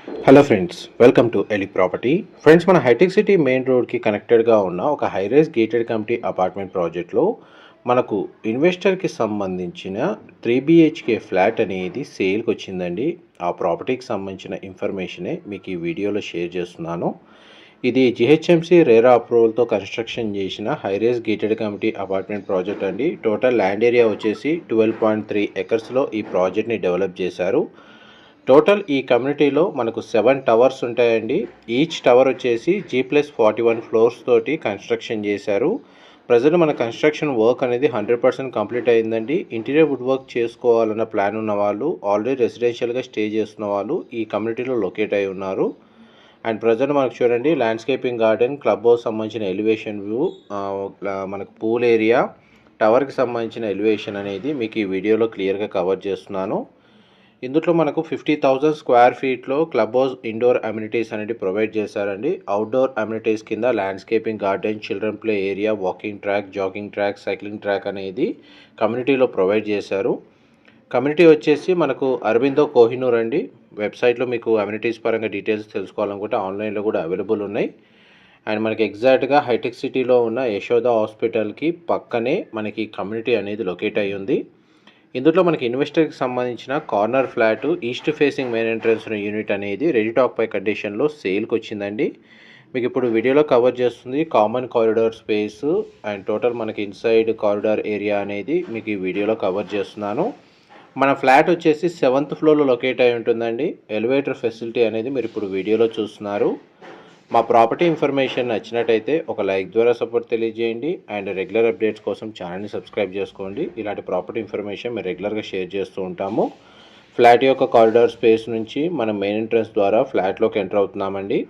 Hello friends, welcome to Eli property. Friends, మన hitech city main రోడ్కి కనెక్టెడ్గా ఉన్న ఒక హైరైజ్ గేటెడ్ కమిటీ అపార్ట్మెంట్ ప్రాజెక్ట్లో మనకు ఇన్వెస్టర్కి సంబంధించిన 3 BHK ఫ్లాట్ అనేది సేల్కి వచ్చిందండి. ఆ ప్రాపర్టీకి సంబంధించిన ఇన్ఫర్మేషనే మీకు ఈ వీడియోలో షేర్ చేస్తున్నాను. ఇది జిహెచ్ఎంసీ రేరా అప్రూవల్తో కన్స్ట్రక్షన్ చేసిన high-rise gated committee apartment project అండి. టోటల్ ల్యాండ్ ఏరియా వచ్చేసి 12.3 ఎకర్స్లో ఈ ప్రాజెక్ట్ని డెవలప్ చేశారు. టోటల్ ఈ కమ్యూనిటీలో మనకు 7 టవర్స్ ఉంటాయండి. ఈచ్ టవర్ వచ్చేసి G+41 ఫ్లోర్స్ తోటి కన్స్ట్రక్షన్ చేశారు. ప్రజెంట్ మన కన్స్ట్రక్షన్ వర్క్ అనేది 100% కంప్లీట్ అయిందండి. ఇంటీరియర్ వుడ్ వర్క్ చేసుకోవాలన్న ప్లాన్ ఉన్న వాళ్ళు, ఆల్రెడీ రెసిడెన్షియల్గా స్టే చేస్తున్న వాళ్ళు ఈ కమ్యూనిటీలో లొకేట్ అయి ఉన్నారు. అండ్ ప్రజెంట్ మనకు చూడండి, ల్యాండ్స్కేపింగ్ గార్డెన్, క్లబ్ హౌస్ సంబంధించిన ఎలివేషన్ వ్యూ, మనకు పూల్ ఏరియా, టవర్కి సంబంధించిన ఎలివేషన్ అనేది మీకు ఈ వీడియోలో క్లియర్గా కవర్ చేస్తున్నాను. ఇందులో మనకు 50,000 స్క్వేర్ ఫీట్లో క్లబ్ హౌస్, ఇండోర్ అమ్యూనిటీస్ అనేది ప్రొవైడ్ చేశారండి. అవుట్డోర్ అమ్యూనిటీస్ కింద landscaping garden, children play area, walking track, jogging track, cycling track అనేది కమ్యూనిటీలో ప్రొవైడ్ చేశారు. కమ్యూనిటీ వచ్చేసి మనకు అరబిందో కోహినూర్ అండి. వెబ్సైట్లో మీకు అమ్యూనిటీస్ పరంగా డీటెయిల్స్ తెలుసుకోవాలనుకుంటే ఆన్లైన్లో కూడా అవైలబుల్ ఉన్నాయి. అండ్ మనకి ఎగ్జాక్ట్గా హైటెక్ సిటీలో ఉన్న యశోద హాస్పిటల్కి పక్కనే మనకి కమ్యూనిటీ అనేది లొకేట్ అయ్యి ఉంది. ఇందులో మనకి ఇన్వెస్టర్కి సంబంధించిన corner flat, east facing main entrance unit అనేది రెడీ టాక్ పై కండిషన్లో సేల్కి వచ్చిందండి. మీకు ఇప్పుడు వీడియోలో కవర్ చేస్తుంది common corridor space and total మనకి ఇన్సైడ్ కారిడార్ ఏరియా అనేది మీకు ఈ వీడియోలో కవర్ చేస్తున్నాను. మన ఫ్లాట్ వచ్చేసి 7th ఫ్లోర్లో లొకేట్ అయి ఉంటుందండి. ఎలివేటర్ ఫెసిలిటీ అనేది మీరు ఇప్పుడు వీడియోలో చూస్తున్నారు. మా ప్రాపర్టీ ఇన్ఫర్మేషన్ నచ్చినట్టయితే ఒక లైక్ ద్వారా సపోర్ట్ తెలియజేయండి. అండ్ రెగ్యులర్ అప్డేట్స్ కోసం ఛానల్ని సబ్స్క్రైబ్ చేసుకోండి. ఇలాంటి ప్రాపర్టీ ఇన్ఫర్మేషన్ మేము రెగ్యులర్గా షేర్ చేస్తూ ఉంటాము. ఫ్లాట్ యొక్క కారిడార్ స్పేస్ నుంచి మనం మెయిన్ ఎంట్రన్స్ ద్వారా ఫ్లాట్లోకి ఎంటర్ అవుతున్నామండి.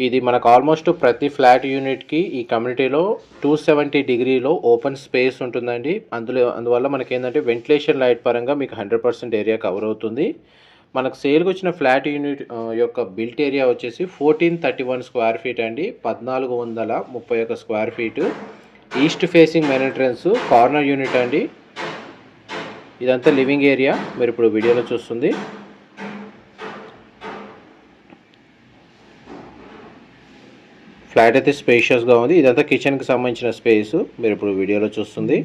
ఇది మనకు ఆల్మోస్ట్ ప్రతి ఫ్లాట్ యూనిట్కి ఈ కమ్యూనిటీలో 270 డిగ్రీలో ఓపెన్ స్పేస్ ఉంటుందండి. అందువల్ల మనకి ఏంటంటే వెంటిలేషన్ లైట్ పరంగా మీకు 100% ఏరియా కవర్ అవుతుంది. మనకు సేల్కి వచ్చిన ఫ్లాట్ యూనిట్ యొక్క బిల్ట్ ఏరియా వచ్చేసి 1431 స్క్వేర్ ఫీట్ అండి. 1431 square feet. East facing main entrance, corner unit అండి. ఇదంతా లివింగ్ ఏరియా మీరు ఇప్పుడు వీడియోలో చూస్తుంది. ఫ్లాట్ అయితే స్పేషియస్గా ఉంది. ఇదంతా కిచెన్కి సంబంధించిన స్పేస్ మీరు ఇప్పుడు వీడియోలో చూస్తుంది.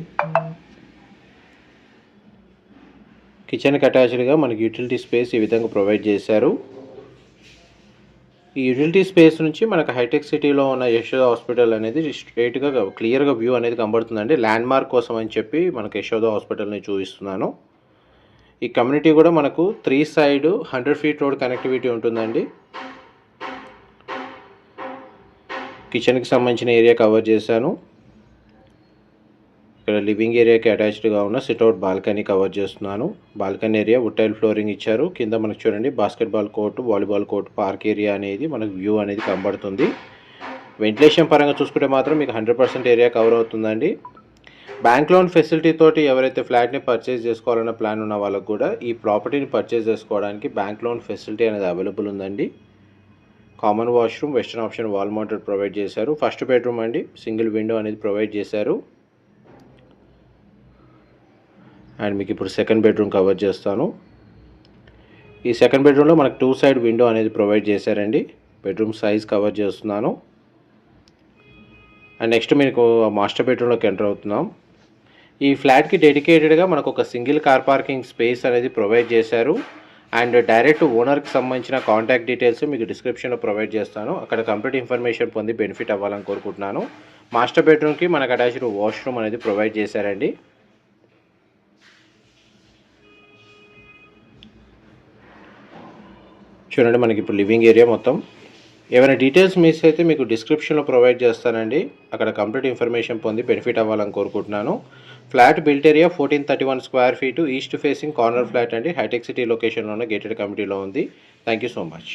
కిచెన్కి అటాచ్డ్గా మనకి యూటిలిటీ స్పేస్ ఈ విధంగా ప్రొవైడ్ చేశారు. ఈ యూటిలిటీ స్పేస్ నుంచి మనకు హైటెక్ సిటీలో ఉన్న యశోద హాస్పిటల్ అనేది స్ట్రైట్గా క్లియర్గా వ్యూ అనేది కనబడుతుందండి. ల్యాండ్ మార్క్ కోసం అని చెప్పి మనకు యశోద హాస్పిటల్ని చూపిస్తున్నాను. ఈ కమ్యూనిటీ కూడా మనకు 3 సైడ్ 100 ఫీట్ రోడ్ కనెక్టివిటీ ఉంటుందండి. కిచెన్కి సంబంధించిన ఏరియా కవర్ చేశాను. ఇక్కడ లివింగ్ ఏరియాకి అటాచ్డ్గా ఉన్న సిట్అవుట్ బాల్కనీ కవర్ చేస్తున్నాను. Balcony area wood tile flooring ఇచ్చారు. కింద మనకు చూడండి basketball court, volleyball court, park area అనేది మనకు వ్యూ అనేది కనబడుతుంది. వెంటిలేషన్ పరంగా చూసుకుంటే మాత్రం మీకు 100% ఏరియా కవర్ అవుతుందండి. బ్యాంక్ లోన్ ఫెసిలిటీ తోటి ఎవరైతే ఫ్లాట్ని పర్చేజ్ చేసుకోవాలన్న ప్లాన్ ఉన్న వాళ్ళకు కూడా ఈ ప్రాపర్టీని పర్చేజ్ చేసుకోవడానికి బ్యాంక్ లోన్ ఫెసిలిటీ అనేది అవైలబుల్ ఉందండి. Common washroom, western option wall mounted provide చేశారు. ఫస్ట్ బెడ్రూమ్ అండి, సింగిల్ విండో అనేది ప్రొవైడ్ చేశారు. అండ్ మీకు ఇప్పుడు సెకండ్ బెడ్రూమ్ కవర్ చేస్తాను. ఈ సెకండ్ బెడ్రూమ్లో మనకు 2 సైడ్ విండో అనేది ప్రొవైడ్ చేశారండి. బెడ్రూమ్ సైజ్ కవర్ చేస్తున్నాను. అండ్ నెక్స్ట్ మీకు మాస్టర్ బెడ్రూమ్లోకి ఎంటర్ అవుతున్నాం. ఈ ఫ్లాట్కి డెడికేటెడ్గా మనకు ఒక సింగిల్ కార్ పార్కింగ్ స్పేస్ అనేది ప్రొవైడ్ చేశారు. అండ్ డైరెక్ట్ ఓనర్కి సంబంధించిన కాంటాక్ట్ డీటెయిల్స్ మీకు డిస్క్రిప్షన్లో ప్రొవైడ్ చేస్తాను. అక్కడ కంప్లీట్ ఇన్ఫర్మేషన్ పొంది బెనిఫిట్ అవ్వాలని కోరుకుంటున్నాను. మాస్టర్ బెడ్రూమ్కి మనకు అటాచ్డ్ వాష్రూమ్ అనేది ప్రొవైడ్ చేశారండి. చూడండి, మనకి ఇప్పుడు లివింగ్ ఏరియా మొత్తం. ఏమైనా డీటెయిల్స్ మిస్ అయితే మీకు డిస్క్రిప్షన్లో ప్రొవైడ్ చేస్తానండి. అక్కడ కంప్లీట్ ఇన్ఫర్మేషన్ పొంది బెనిఫిట్ అవ్వాలని కోరుకుంటున్నాను. Flat built area 1431 square feet, east facing corner flat అండి. హైటెక్ సిటీ లొకేషన్లో ఉన్న గేటెడ్ కమ్యూనిటీలో ఉంది. Thank you so much.